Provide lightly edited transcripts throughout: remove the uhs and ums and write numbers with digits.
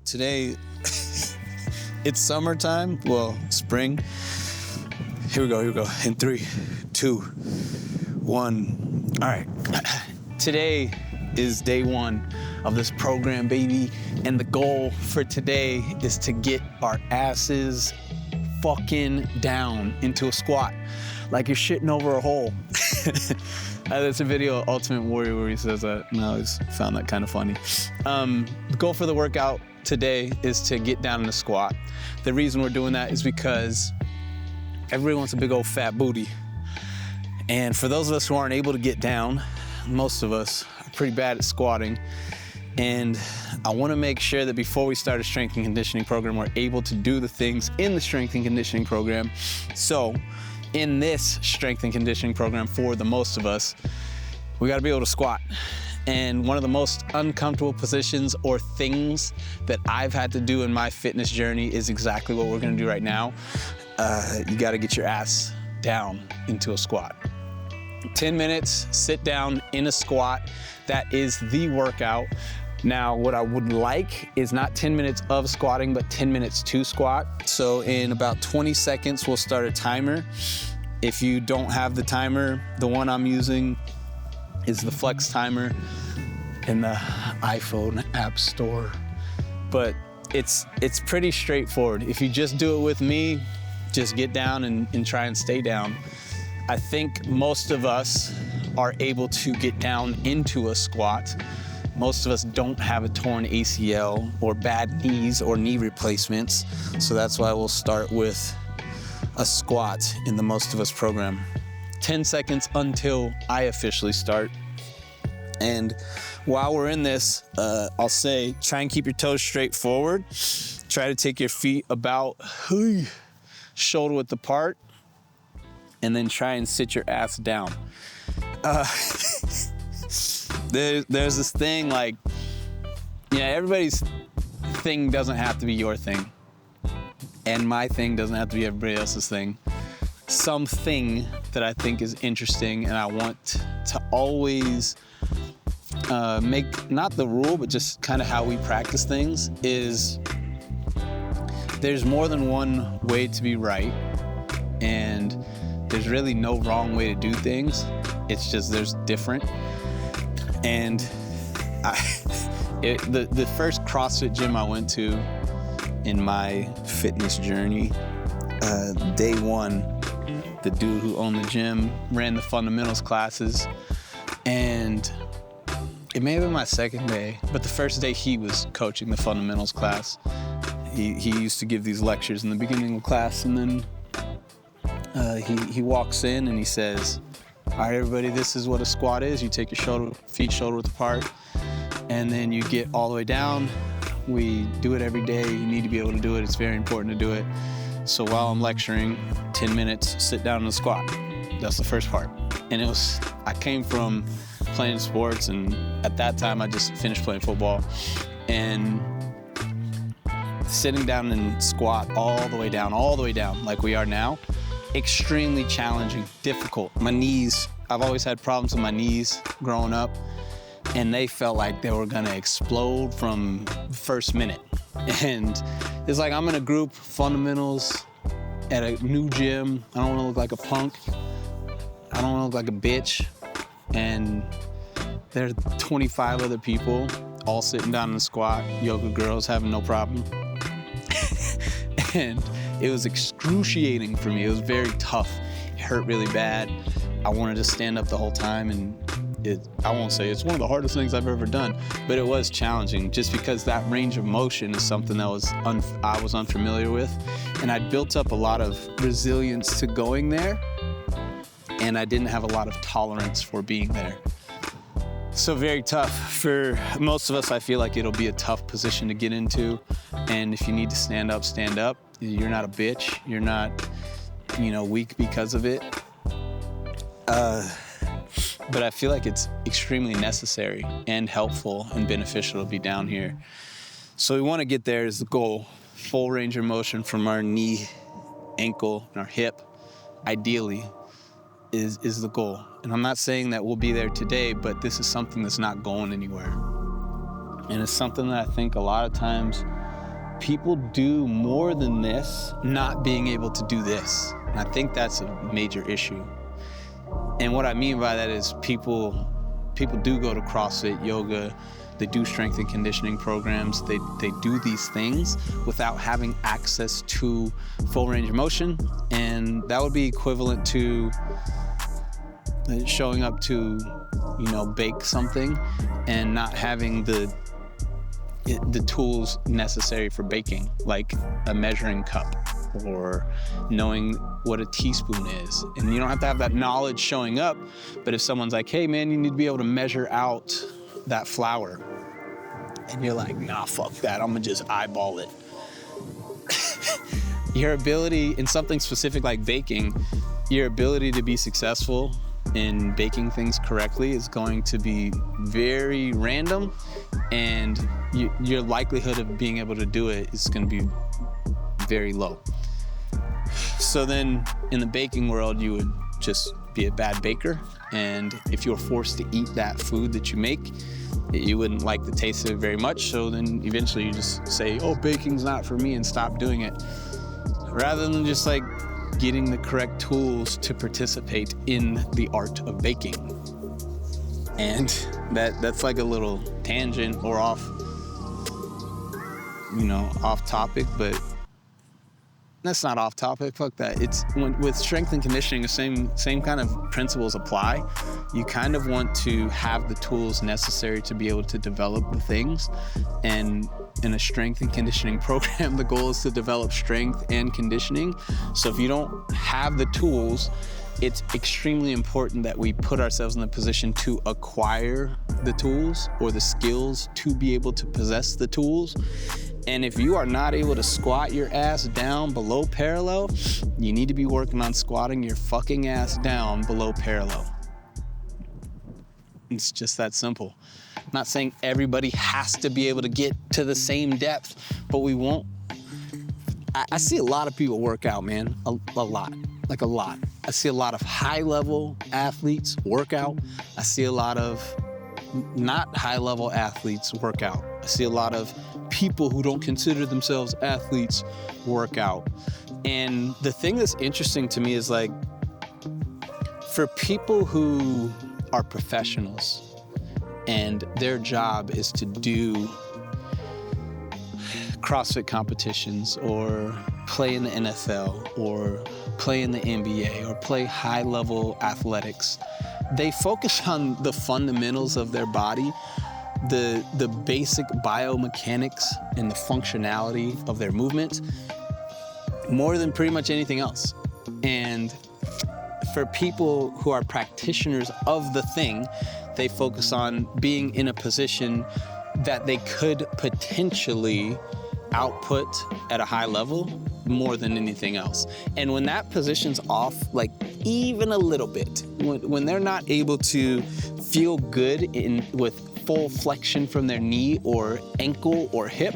Today, it's summertime. Well, spring. Here we go. In 3, 2, 1. All right. Today is day 1 of this program, baby. And the goal for today is to get our asses fucking down into a squat. Like you're shitting over a hole. There's a video of Ultimate Warrior where he says that, and I always found that kind of funny. The goal for the workout today is to get down in a squat. The reason we're doing that is because everybody wants a big old fat booty. And for those of us who aren't able to get down, most of us are pretty bad at squatting. And I want to make sure that before we start a strength and conditioning program, we're able to do the things in the strength and conditioning program. So in this strength and conditioning program, for the most of us, we got to be able to squat. And one of the most uncomfortable positions or things that I've had to do in my fitness journey is exactly what we're going to do right now. You got to get your ass down into a squat. 10 minutes, sit down in a squat. That is the workout. Now, what I would like is not 10 minutes of squatting, but 10 minutes to squat. So in about 20 seconds, we'll start a timer. If you don't have the timer, the one I'm using is the Flex timer in the iPhone App Store. But it's pretty straightforward. If you just do it with me, just get down and try and stay down. I think most of us are able to get down into a squat. Most of us don't have a torn ACL or bad knees or knee replacements. So that's why we'll start with a squat in the Most of Us program. 10 seconds until I officially start. And while we're in this, I'll say, try and keep your toes straight forward. Try to take your feet about shoulder width apart, and then try and sit your ass down. There's this thing like, everybody's thing doesn't have to be your thing. And my thing doesn't have to be everybody else's thing. Something that I think is interesting and I want to always make, not the rule, but just kind of how we practice things, is there's more than one way to be right. And there's really no wrong way to do things. It's just there's different. And the first CrossFit gym I went to in my fitness journey, day 1, the dude who owned the gym ran the fundamentals classes. And it may have been my second day, but the first day he was coaching the fundamentals class. He used to give these lectures in the beginning of class, and then he walks in and he says, all right, everybody, this is what a squat is. You take your feet shoulder width apart, and then you get all the way down. We do it every day. You need to be able to do it. It's very important to do it. So while I'm lecturing, 10 minutes, sit down in a squat. That's the first part. And I came from playing sports, and at that time I just finished playing football. And sitting down and squat all the way down, like we are now, extremely challenging, difficult. My knees, I've always had problems with my knees growing up, and they felt like they were gonna explode from the first minute. And it's like I'm in a group, fundamentals, at a new gym. I don't wanna look like a punk. I don't wanna look like a bitch. And there are 25 other people all sitting down in a squat, yoga girls having no problem. And it was excruciating for me. It was very tough. It hurt really bad. I wanted to stand up the whole time, and I won't say it's one of the hardest things I've ever done, but it was challenging just because that range of motion is something that I was unfamiliar with. And I'd built up a lot of resilience to going there, and I didn't have a lot of tolerance for being there. So very tough. For most of us, I feel like it'll be a tough position to get into. And if you need to stand up, stand up. You're not a bitch. You're not, weak because of it. But I feel like it's extremely necessary and helpful and beneficial to be down here. So we want to get there is the goal. Full range of motion from our knee, ankle, and our hip, ideally, is the goal. And I'm not saying that we'll be there today, but this is something that's not going anywhere. And it's something that I think a lot of times people do more than this, not being able to do this. And I think that's a major issue. And what I mean by that is people do go to CrossFit, yoga, they do strength and conditioning programs, they do these things without having access to full range of motion. And that would be equivalent to showing up to, bake something and not having the tools necessary for baking, like a measuring cup or knowing what a teaspoon is. And you don't have to have that knowledge showing up, but if someone's like, hey man, you need to be able to measure out that flour, and you're like, nah, fuck that, I'm gonna just eyeball it. Your ability in something specific like baking, your ability to be successful in baking things correctly is going to be very random, and your likelihood of being able to do it is going to be very low. So then in the baking world, you would just be a bad baker, and if you're forced to eat that food that you make, you wouldn't like the taste of it very much, so then eventually you just say, oh, baking's not for me, and stop doing it. Rather than just like getting the correct tools to participate in the art of baking. And that's like a little tangent or off topic, but that's not off topic, fuck that. It's with strength and conditioning, the same kind of principles apply. You kind of want to have the tools necessary to be able to develop the things. And in a strength and conditioning program, the goal is to develop strength and conditioning. So if you don't have the tools, it's extremely important that we put ourselves in the position to acquire the tools or the skills to be able to possess the tools. And if you are not able to squat your ass down below parallel, you need to be working on squatting your fucking ass down below parallel. It's just that simple. I'm not saying everybody has to be able to get to the same depth, but we won't. I see a lot of people work out, man, a lot. I see a lot of high-level athletes work out. I see a lot of not high-level athletes work out. I see a lot of people who don't consider themselves athletes work out. And the thing that's interesting to me is, like, for people who are professionals and their job is to do CrossFit competitions or play in the NFL or play in the NBA or play high-level athletics, they focus on the fundamentals of their body, the basic biomechanics and the functionality of their movement more than pretty much anything else. And for people who are practitioners of the thing, they focus on being in a position that they could potentially output at a high level more than anything else. And when that position's off, like even a little bit, when they're not able to feel good with full flexion from their knee or ankle or hip,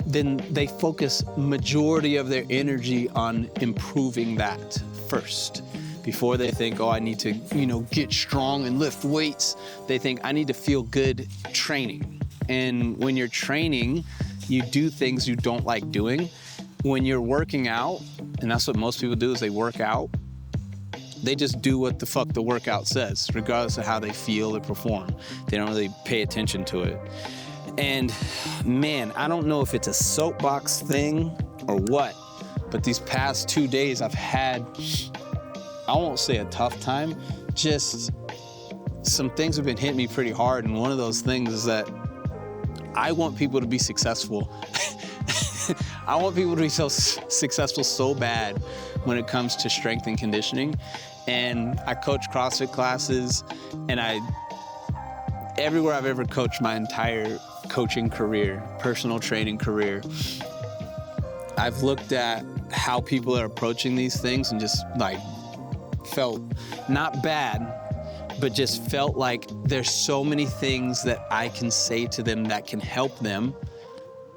then they focus majority of their energy on improving that first. Before they think, oh, I need to, get strong and lift weights, they think I need to feel good training. And when you're training, you do things you don't like doing. When you're working out, and that's what most people do, is they work out, they just do what the fuck the workout says, regardless of how they feel or perform. They don't really pay attention to it. And man, I don't know if it's a soapbox thing or what, but these past 2 days I've had, I won't say a tough time, just some things have been hitting me pretty hard. And one of those things is that I want people to be successful. I want people to be so successful so bad when it comes to strength and conditioning. And I coach CrossFit classes, and everywhere I've ever coached my entire coaching career, personal training career, I've looked at how people are approaching these things and just like felt not bad, but just felt like there's so many things that I can say to them that can help them,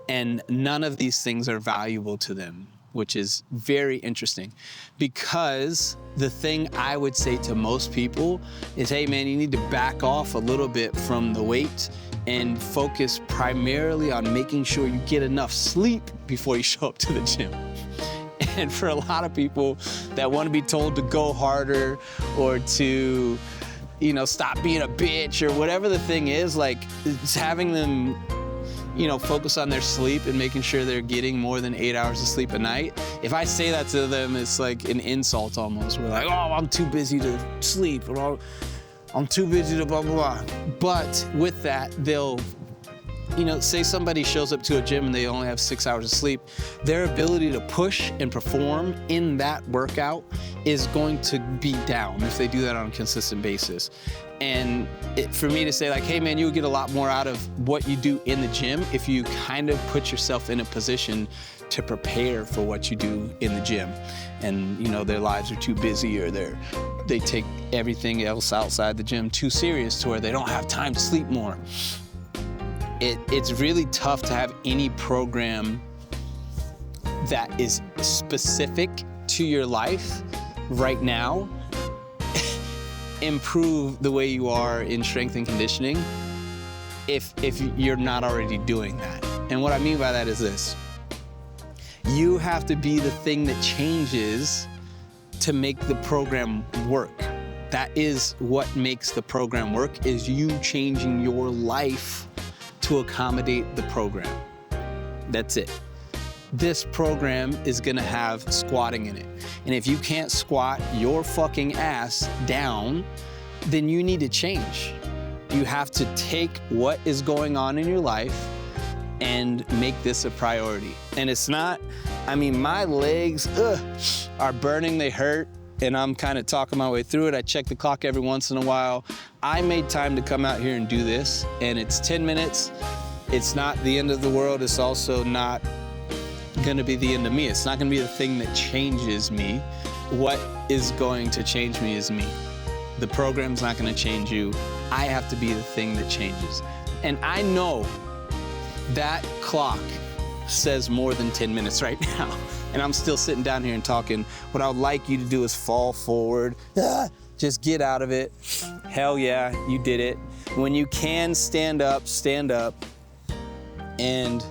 and none of these things are valuable to them. which is very interesting, because the thing I would say to most people is, hey man, you need to back off a little bit from the weight and focus primarily on making sure you get enough sleep before you show up to the gym. And for a lot of people that want to be told to go harder or to, you know, stop being a bitch or whatever the thing is, like, it's having them, you know, focus on their sleep and making sure they're getting more than 8 hours of sleep a night. If I say that to them, it's like an insult almost. We're like, oh, I'm too busy to sleep, or I'm too busy to blah, blah, blah. But with that, they'll, you know, say somebody shows up to a gym and they only have 6 hours of sleep, their ability to push and perform in that workout is going to be down if they do that on a consistent basis. And for me to say like, hey man, you'll get a lot more out of what you do in the gym if you kind of put yourself in a position to prepare for what you do in the gym. And you know, their lives are too busy, or they take everything else outside the gym too serious to where they don't have time to sleep more. It's really tough to have any program that is specific to your life right now improve the way you are in strength and conditioning if you're not already doing that. And what I mean by that is this: you have to be the thing that changes to make the program work. That is what makes the program work, is you changing your life to accommodate the program. That's it. This program is gonna have squatting in it. And if you can't squat your fucking ass down, then you need to change. You have to take what is going on in your life and make this a priority. And it's not, I mean, my legs are burning, they hurt, and I'm kind of talking my way through it. I check the clock every once in a while. I made time to come out here and do this, and it's 10 minutes. It's not the end of the world. It's also not gonna be the end of me. It's not gonna be the thing that changes me. What is going to change me is me. The program's not gonna change you. I have to be the thing that changes. And I know that clock says more than 10 minutes right now. And I'm still sitting down here and talking. What I would like you to do is fall forward. Just get out of it. Hell yeah, you did it. When you can stand up, stand up. And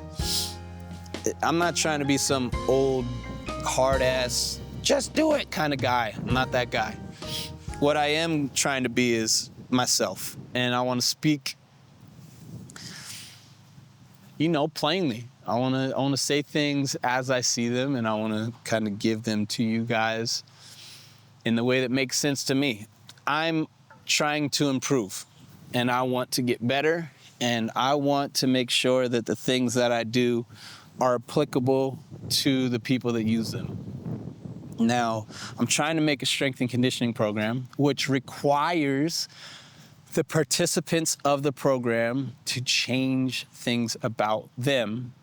I'm not trying to be some old, hard-ass, just do it kind of guy. I'm not that guy. What I am trying to be is myself. And I want to speak, you know, plainly. I want to say things as I see them, and I want to kind of give them to you guys in the way that makes sense to me. I'm trying to improve, and I want to get better, and I want to make sure that the things that I do are applicable to the people that use them. Now, I'm trying to make a strength and conditioning program, which requires the participants of the program to change things about them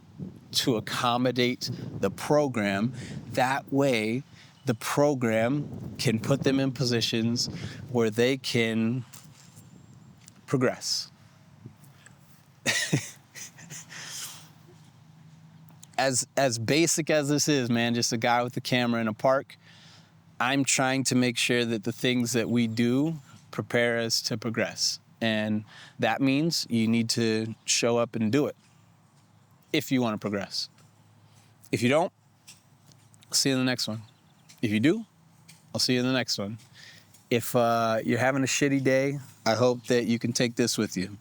to accommodate the program. That way, the program can put them in positions where they can progress. As basic as this is, man, just a guy with a camera in a park, I'm trying to make sure that the things that we do prepare us to progress. And that means you need to show up and do it if you want to progress. If you don't, I'll see you in the next one. If you do, I'll see you in the next one. If you're having a shitty day, I hope that you can take this with you.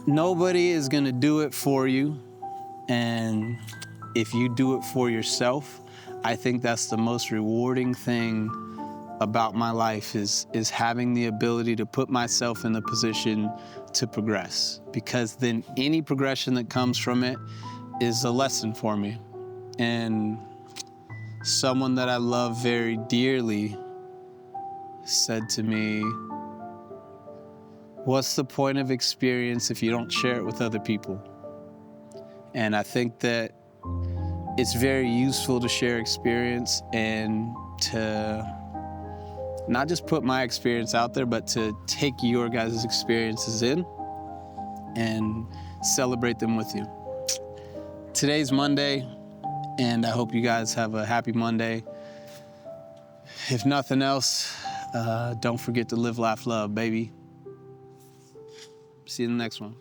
Nobody is gonna do it for you. And if you do it for yourself, I think that's the most rewarding thing about my life is having the ability to put myself in the position to progress. Because then any progression that comes from it is a lesson for me. And someone that I love very dearly said to me, what's the point of experience if you don't share it with other people? And I think that it's very useful to share experience and to not just put my experience out there, but to take your guys' experiences in and celebrate them with you. Today's Monday. And I hope you guys have a happy Monday. If nothing else, don't forget to live, laugh, love, baby. See you in the next one.